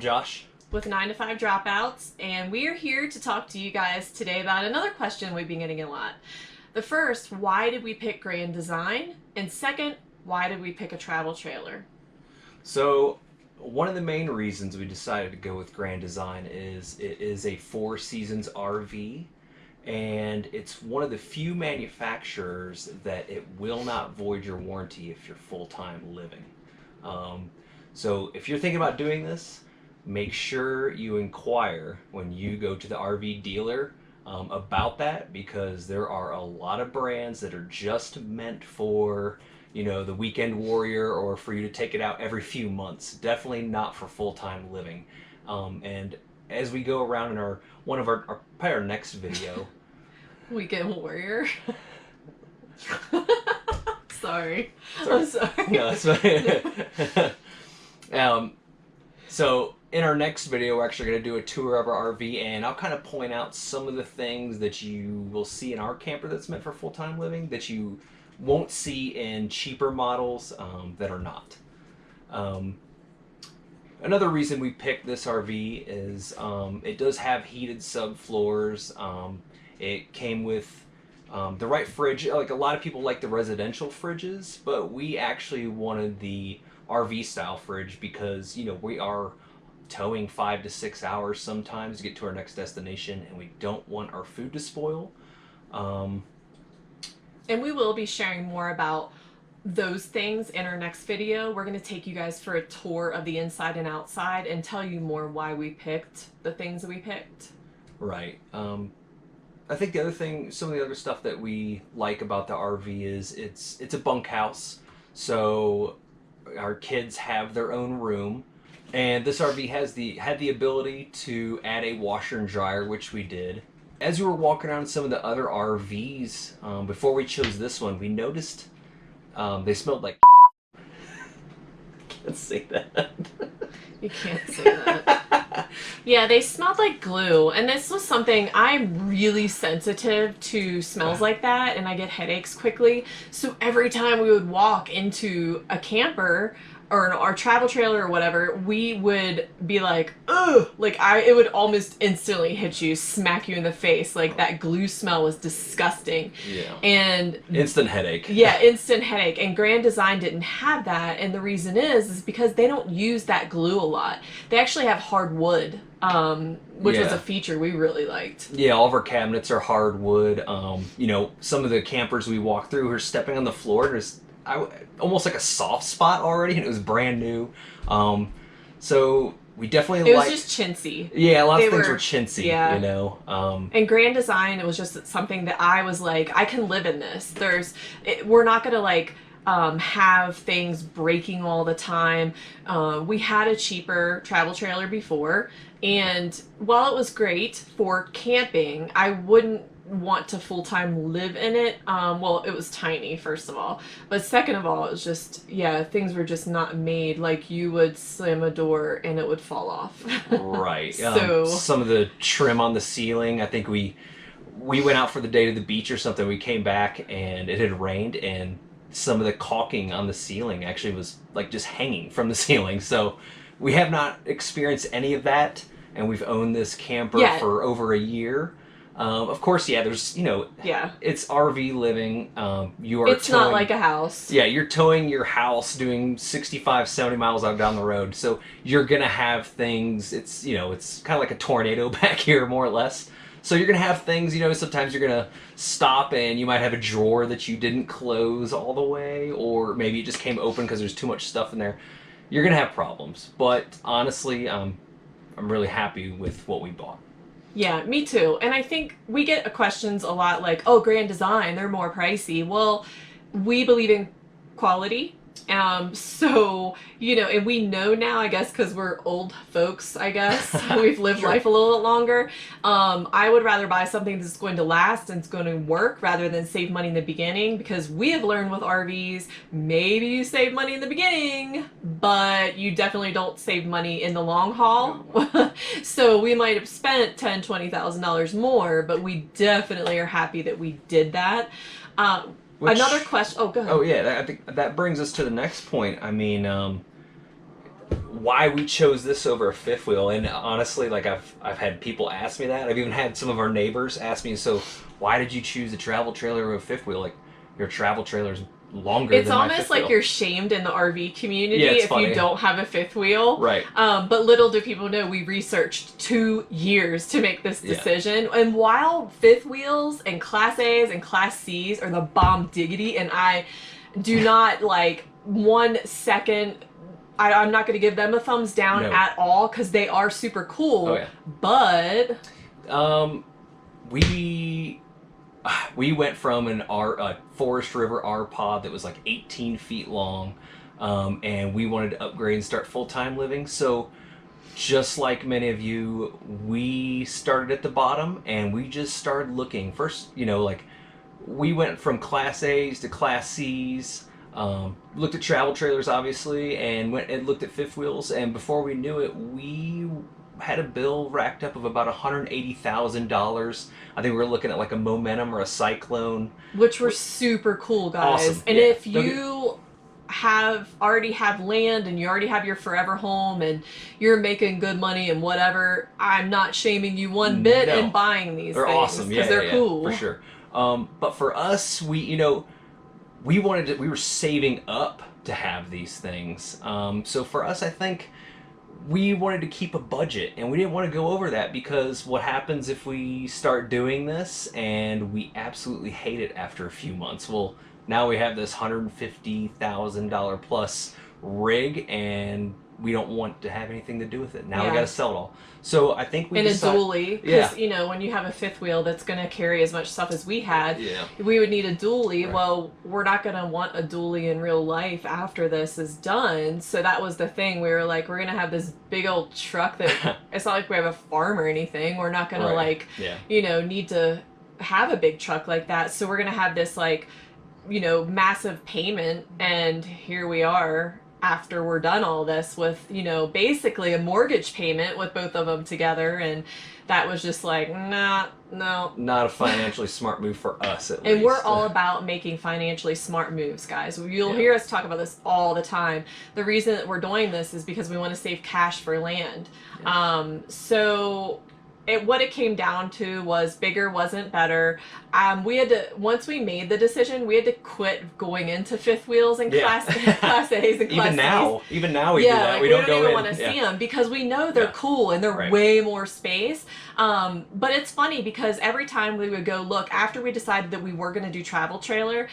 Josh. With 9 to 5 Dropouts, and we are here to talk to you guys today about another question we've been getting a lot. The first, why did we pick Grand Design? And second, why did we pick a travel trailer? So, one of the main reasons we decided to go with Grand Design is it is a 4 seasons RV, and it's one of the few manufacturers that it will not void your warranty if you're full-time living. So if you're thinking about doing this, make sure you inquire when you go to the RV dealer about that, because there are a lot of brands that are just meant for, you know, the weekend warrior or for you to take it out every few months. Definitely not for full-time living. And as we go around in probably our next video. Weekend warrior. Sorry. Sorry. I'm sorry. No, that's fine. So in our next video, we're actually going to do a tour of our RV, and I'll kind of point out some of the things that you will see in our camper that's meant for full-time living that you won't see in cheaper models that are not. Another reason we picked this RV is it does have heated subfloors. It came with the right fridge. Like, a lot of people like the residential fridges, but we actually wanted the RV style fridge because, you know, we are towing 5 to 6 hours sometimes to get to our next destination, and we don't want our food to spoil. And we will be sharing more about those things in our next video. We're going to take you guys for a tour of the inside and outside and tell you more why we picked the things that we picked. Right. I think the other thing, some of the other stuff that we like about the RV is it's a bunkhouse, so our kids have their own room, and this RV had the ability to add a washer and dryer, which we did. As we were walking around some of the other RVs, before we chose this one, we noticed they smelled like can't say that. You can't say that. Yeah, they smelled like glue, and this was something, I'm really sensitive to smells like that, and I get headaches quickly. So every time we would walk into a camper or our travel trailer or whatever, we would be like, ugh, like it would almost instantly hit you, smack you in the face. Like, that glue smell was disgusting. Yeah. And instant headache. Yeah, instant headache. And Grand Design didn't have that, and the reason is because they don't use that glue a lot. They actually have hardwood, which was a feature we really liked. Yeah, all of our cabinets are hardwood. You know, some of the campers we walked through were stepping on the floor, there's almost like a soft spot already, and it was brand new. So we definitely It was just chintzy. Yeah, a lot of things were chintzy, yeah. You know. And Grand Design, it was just something that I was like, I can live in this. We're not gonna like have things breaking all the time. We had a cheaper travel trailer before, and while it was great for camping, I wouldn't want to full-time live in it. Well, it was tiny, first of all, but second of all, it was just, yeah, things were just not made like you would slam a door and it would fall off. Right. So some of the trim on the ceiling, I think we went out for the day to the beach or something, we came back and it had rained, and some of the caulking on the ceiling actually was like just hanging from the ceiling. So we have not experienced any of that, and we've owned this camper for over a year. Of course, yeah, there's, you know, it's RV living. It's not like a house. Yeah, you're towing your house doing 65, 70 miles out down the road. So you're going to have things, it's, you know, it's kind of like a tornado back here, more or less. So you're going to have things, you know, sometimes you're going to stop and you might have a drawer that you didn't close all the way, or maybe it just came open because there's too much stuff in there. You're going to have problems. But honestly, I'm really happy with what we bought. Yeah, me too. And I think we get questions a lot like, oh, Grand Design, they're more pricey. Well, we believe in quality. So, you know, and we know now, I guess, because we're old folks, I guess, we've lived life a little bit longer. I would rather buy something that's going to last and it's going to work rather than save money in the beginning, because we have learned with RVs, maybe you save money in the beginning, but you definitely don't save money in the long haul. So we might have spent $10,000, $20,000 more, but we definitely are happy that we did that. Another question. Oh, go ahead. Oh, yeah. I think that brings us to the next point. I mean, why we chose this over a fifth wheel. And honestly, like I've had people ask me that. I've even had some of our neighbors ask me, so why did you choose a travel trailer over a fifth wheel? Like your travel trailer's longer It's than my almost fifth like wheel. you're shamed in the RV community Yeah, it's if funny. you don't have a fifth wheel. Right. But little do people know we researched 2 years to make this Yeah. decision. And while fifth wheels and Class A's and Class C's are the bomb diggity, and I do not like 1 second. I'm not going to give them a thumbs down No. at all because they are super cool. Oh yeah. But We went from an Forest River R pod that was like 18 feet long, and we wanted to upgrade and start full-time living. So just like many of you, we started at the bottom and we just started looking. First, like we went from Class A's to Class C's, looked at travel trailers obviously, and went and looked at fifth wheels. And before we knew it, we had a bill racked up of about $180,000. I think we were looking at like a Momentum or a Cyclone, which were super cool, guys. Awesome. And Yeah. if you already have land and you already have your forever home and you're making good money and whatever, I'm not shaming you one bit No. in buying these They're things awesome. Yeah, they're yeah, cool for sure. But for us, we were saving up to have these things. So for us, I think we wanted to keep a budget and we didn't want to go over that, because what happens if we start doing this and we absolutely hate it after a few months? Well, now we have this $150,000 plus rig and we don't want to have anything to do with it. Now Yeah. we got to sell it all. So I think we in a decided, dually, Yeah. because when you have a fifth wheel that's going to carry as much stuff as we had, Yeah. we would need a dually. Right. Well, we're not going to want a dually in real life after this is done. So that was the thing. We were like, we're going to have this big old truck that it's not like we have a farm or anything. We're not going to Right. Yeah. need to have a big truck like that. So we're going to have this massive payment. And here we are after we're done all this with, basically a mortgage payment with both of them together. And that was just like, nah, no. Not a financially smart move for us, at least. And we're all about making financially smart moves, guys. You'll Yeah. hear us talk about this all the time. The reason that we're doing this is because we want to save cash for land. Yeah. What it came down to was bigger wasn't better. We had to, once we made the decision, we had to quit going into fifth wheels and Yeah. class A's and class Even now we do yeah, that. like, We we don't go even in. want to see them because we know they're Yeah. cool and they're Right. way more space. But it's funny because every time we would go look, after we decided that we were going to do travel trailer,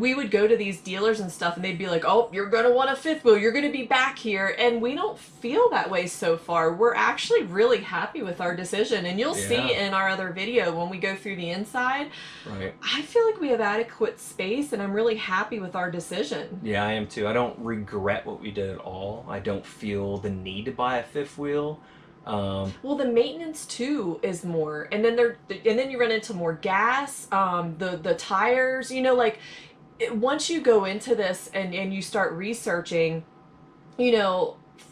we would go to these dealers and stuff and they'd be like, oh, you're going to want a fifth wheel, you're going to be back here. And we don't feel that way so far. We're actually really happy with our decision. And you'll see Yeah. in our other video when we go through the inside, Right. I feel like we have adequate space and I'm really happy with our decision. Yeah, I am too. I don't regret what we did at all. I don't feel the need to buy a fifth wheel. Well, the maintenance too is more, and then you run into more gas. The tires, once you go into this and you start researching,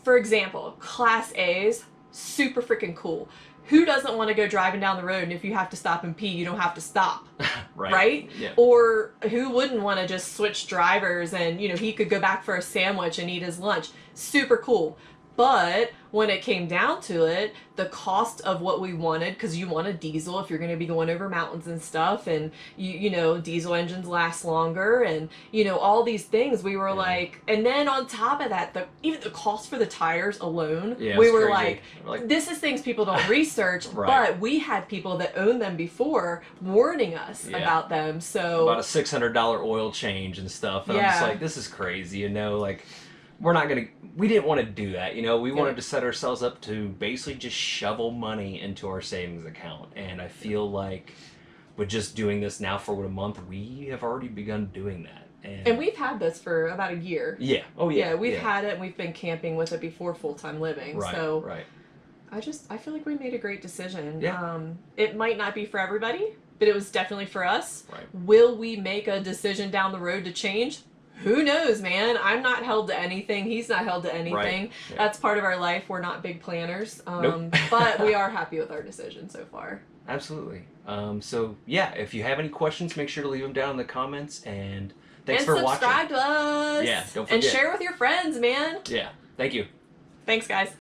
for example, Class A's, super freaking cool. Who doesn't want to go driving down the road and if you have to stop and pee, you don't have to stop, right? Yeah. Or who wouldn't want to just switch drivers and, he could go back for a sandwich and eat his lunch. Super cool. But when it came down to it, the cost of what we wanted, because you want a diesel if you're going to be going over mountains and stuff, and diesel engines last longer, and all these things, we were like, and then on top of that, even the cost for the tires alone, Yeah, we it's were crazy. like, this is things people don't research, Right. but we had people that owned them before warning us Yeah. about them. So About a $600 oil change and stuff. And I'm just Yeah. like, this is crazy, we didn't want to do that, we wanted to set ourselves up to basically just shovel money into our savings account. And I feel like with just doing this now for a month, we have already begun doing that. And we've had this for about a year. Yeah. Oh yeah. Yeah, we've had it and we've been camping with it before full-time living. Right. So Right. I feel like we made a great decision. Yeah. It might not be for everybody, but it was definitely for us. Right. Will we make a decision down the road to change? Who knows, man? I'm not held to anything. He's not held to anything. Right. Yeah. That's part of our life. We're not big planners. Nope. But we are happy with our decision so far. Absolutely. So yeah, if you have any questions, make sure to leave them down in the comments. And thanks And for watching. subscribe to us. Yeah, don't And forget. share with your friends, man. Yeah. Thank you. Thanks, guys.